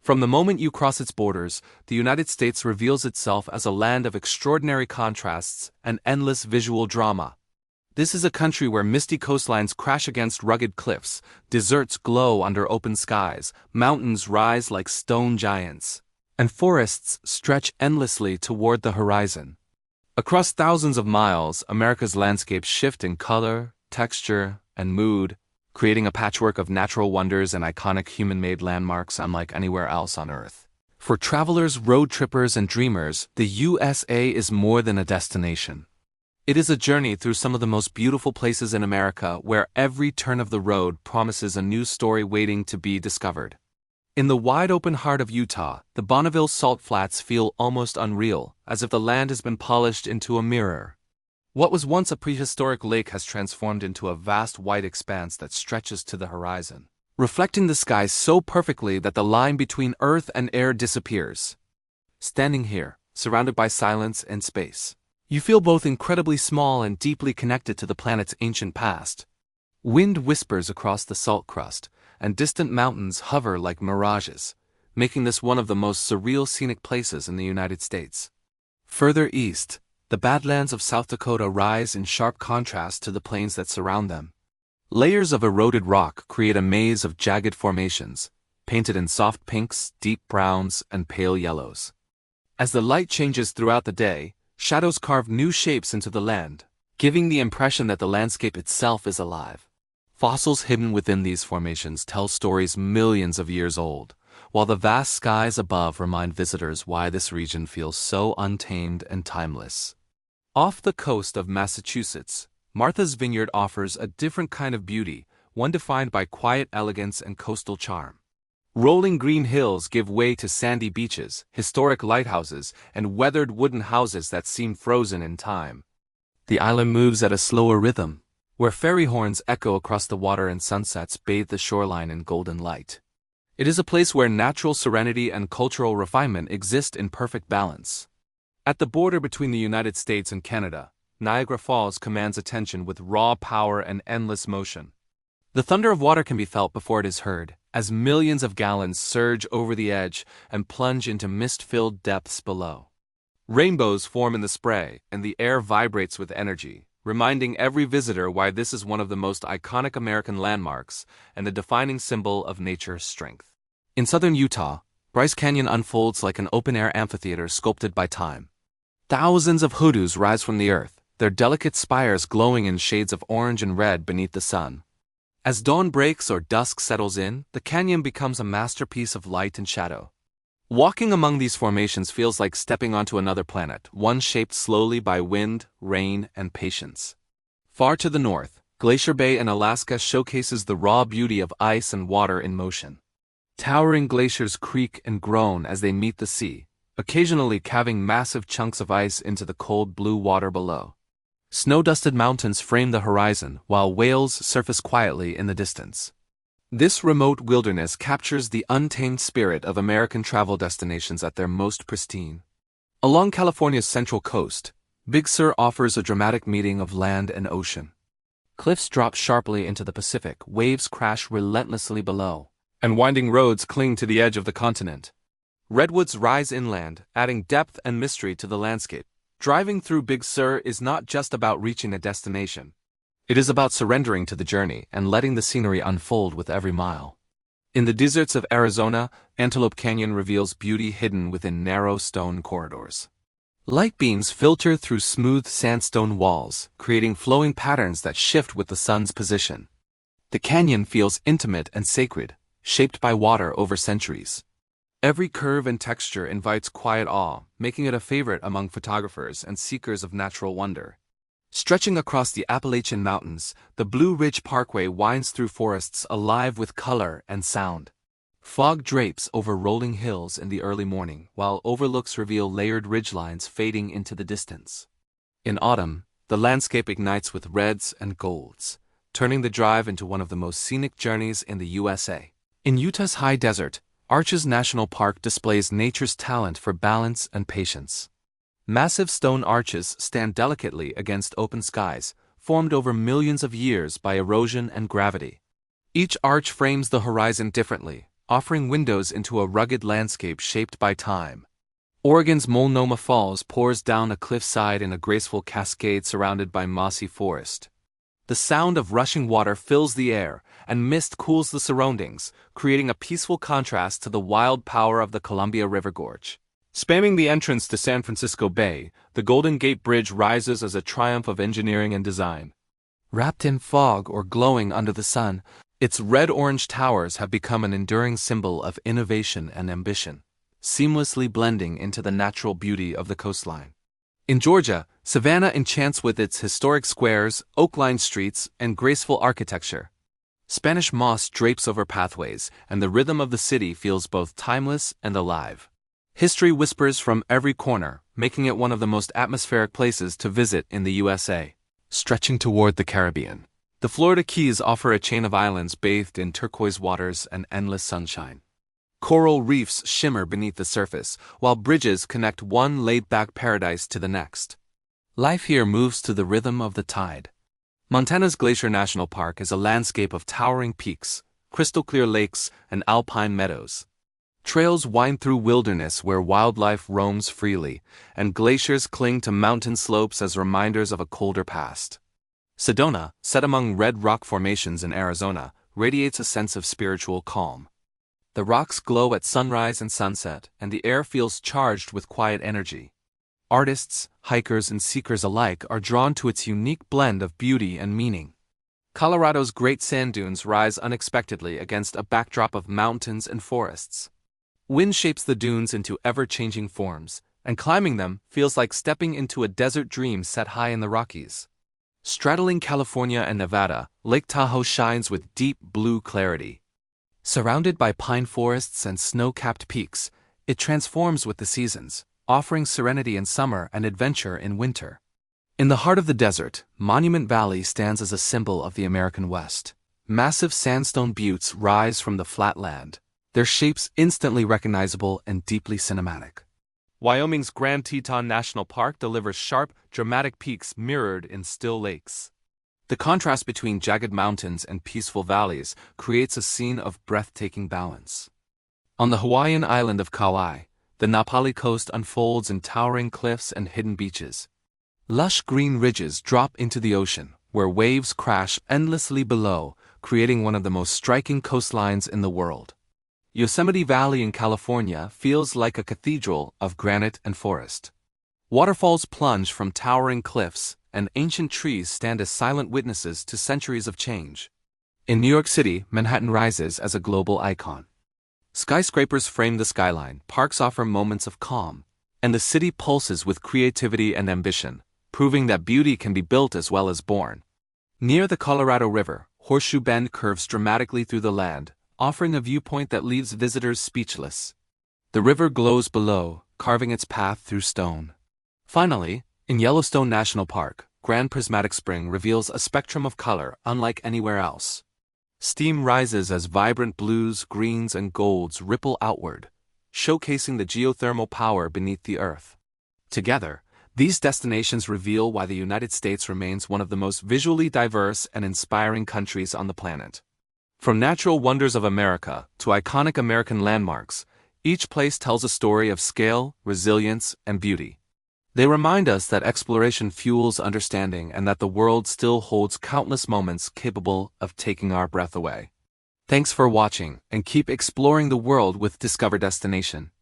From the moment you cross its borders, the United States reveals itself as a land of extraordinary contrasts and endless visual drama. This is a country where misty coastlines crash against rugged cliffs, deserts glow under open skies, mountains rise like stone giants, and forests stretch endlessly toward the horizon. Across thousands of miles, America's landscapes shift in color, texture, and mood, creating a patchwork of natural wonders and iconic human-made landmarks unlike anywhere else on Earth. For travelers, road trippers, and dreamers, the USA is more than a destination. It is a journey through some of the most beautiful places in America where every turn of the road promises a new story waiting to be discovered. In the wide-open heart of Utah, the Bonneville Salt Flats feel almost unreal, as if the land has been polished into a mirror. What was once a prehistoric lake has transformed into a vast white expanse that stretches to the horizon, reflecting the sky so perfectly that the line between earth and air disappears. Standing here, surrounded by silence and space, you feel both incredibly small and deeply connected to the planet's ancient past. Wind whispers across the salt crust, and distant mountains hover like mirages, making this one of the most surreal scenic places in the United States. Further east, the Badlands of South Dakota rise in sharp contrast to the plains that surround them. Layers of eroded rock create a maze of jagged formations, painted in soft pinks, deep browns, and pale yellows. As the light changes throughout the day, shadows carve new shapes into the land, giving the impression that the landscape itself is alive. Fossils hidden within these formations tell stories millions of years old, while the vast skies above remind visitors why this region feels so untamed and timeless. Off the coast of Massachusetts, Martha's Vineyard offers a different kind of beauty, one defined by quiet elegance and coastal charm. Rolling green hills give way to sandy beaches, historic lighthouses, and weathered wooden houses that seem frozen in time. The island moves at a slower rhythm, where ferry horns echo across the water and sunsets bathe the shoreline in golden light. It is a place where natural serenity and cultural refinement exist in perfect balance. At the border between the United States and Canada, Niagara Falls commands attention with raw power and endless motion. The thunder of water can be felt before it is heard, as millions of gallons surge over the edge and plunge into mist-filled depths below. Rainbows form in the spray, and the air vibrates with energy, reminding every visitor why this is one of the most iconic American landmarks and a defining symbol of nature's strength. In southern Utah, Bryce Canyon unfolds like an open-air amphitheater sculpted by time. Thousands of hoodoos rise from the earth, their delicate spires glowing in shades of orange and red beneath the sun. As dawn breaks or dusk settles in, the canyon becomes a masterpiece of light and shadow. Walking among these formations feels like stepping onto another planet, one shaped slowly by wind, rain, and patience. Far to the north, Glacier Bay in Alaska showcases the raw beauty of ice and water in motion. Towering glaciers creak and groan as they meet the sea, occasionally calving massive chunks of ice into the cold blue water below. Snow-dusted mountains frame the horizon, while whales surface quietly in the distance. This remote wilderness captures the untamed spirit of American travel destinations at their most pristine. Along California's central coast, Big Sur offers a dramatic meeting of land and ocean. Cliffs drop sharply into the Pacific, waves crash relentlessly below, and winding roads cling to the edge of the continent. Redwoods rise inland, adding depth and mystery to the landscape. Driving through Big Sur is not just about reaching a destination. It is about surrendering to the journey and letting the scenery unfold with every mile. In the deserts of Arizona, Antelope Canyon reveals beauty hidden within narrow stone corridors. Light beams filter through smooth sandstone walls, creating flowing patterns that shift with the sun's position. The canyon feels intimate and sacred, shaped by water over centuries. Every curve and texture invites quiet awe, making it a favorite among photographers and seekers of natural wonder. Stretching across the Appalachian Mountains, the Blue Ridge Parkway winds through forests alive with color and sound. Fog drapes over rolling hills in the early morning, while overlooks reveal layered ridgelines fading into the distance. In autumn, the landscape ignites with reds and golds, turning the drive into one of the most scenic journeys in the USA. In Utah's high desert, Arches National Park displays nature's talent for balance and patience. Massive stone arches stand delicately against open skies, formed over millions of years by erosion and gravity. Each arch frames the horizon differently, offering windows into a rugged landscape shaped by time. Oregon's Multnomah Falls pours down a cliffside in a graceful cascade surrounded by mossy forest. The sound of rushing water fills the air, and mist cools the surroundings, creating a peaceful contrast to the wild power of the Columbia River Gorge. Spanning the entrance to San Francisco Bay, the Golden Gate Bridge rises as a triumph of engineering and design. Wrapped in fog or glowing under the sun, its red-orange towers have become an enduring symbol of innovation and ambition, seamlessly blending into the natural beauty of the coastline. In Georgia, Savannah enchants with its historic squares, oak-lined streets, and graceful architecture. Spanish moss drapes over pathways, and the rhythm of the city feels both timeless and alive. History whispers from every corner, making it one of the most atmospheric places to visit in the USA. Stretching toward the Caribbean, the Florida Keys offer a chain of islands bathed in turquoise waters and endless sunshine. Coral reefs shimmer beneath the surface, while bridges connect one laid-back paradise to the next. Life here moves to the rhythm of the tide. Montana's Glacier National Park is a landscape of towering peaks, crystal-clear lakes, and alpine meadows. Trails wind through wilderness where wildlife roams freely, and glaciers cling to mountain slopes as reminders of a colder past. Sedona, set among red rock formations in Arizona, radiates a sense of spiritual calm. The rocks glow at sunrise and sunset, and the air feels charged with quiet energy. Artists, hikers, and seekers alike are drawn to its unique blend of beauty and meaning. Colorado's Great Sand Dunes rise unexpectedly against a backdrop of mountains and forests. Wind shapes the dunes into ever-changing forms, and climbing them feels like stepping into a desert dream set high in the Rockies. Straddling California and Nevada, Lake Tahoe shines with deep blue clarity. Surrounded by pine forests and snow-capped peaks, it transforms with the seasons, offering serenity in summer and adventure in winter. In the heart of the desert, Monument Valley stands as a symbol of the American West. Massive sandstone buttes rise from the flat land, their shapes instantly recognizable and deeply cinematic. Wyoming's Grand Teton National Park delivers sharp, dramatic peaks mirrored in still lakes. The contrast between jagged mountains and peaceful valleys creates a scene of breathtaking balance. On the Hawaiian island of Kauai, the Napali coast unfolds in towering cliffs and hidden beaches. Lush green ridges drop into the ocean, where waves crash endlessly below, creating one of the most striking coastlines in the world. Yosemite Valley in California feels like a cathedral of granite and forest. Waterfalls plunge from towering cliffs, and ancient trees stand as silent witnesses to centuries of change. In New York City, Manhattan rises as a global icon. Skyscrapers frame the skyline, parks offer moments of calm, and the city pulses with creativity and ambition, proving that beauty can be built as well as born. Near the Colorado River, Horseshoe Bend curves dramatically through the land, offering a viewpoint that leaves visitors speechless. The river glows below, carving its path through stone. Finally, in Yellowstone National Park, Grand Prismatic Spring reveals a spectrum of color unlike anywhere else. Steam rises as vibrant blues, greens, and golds ripple outward, showcasing the geothermal power beneath the earth. Together, these destinations reveal why the United States remains one of the most visually diverse and inspiring countries on the planet. From natural wonders of America to iconic American landmarks, each place tells a story of scale, resilience, and beauty. They remind us that exploration fuels understanding and that the world still holds countless moments capable of taking our breath away. Thanks for watching, and keep exploring the world with Discover Destination.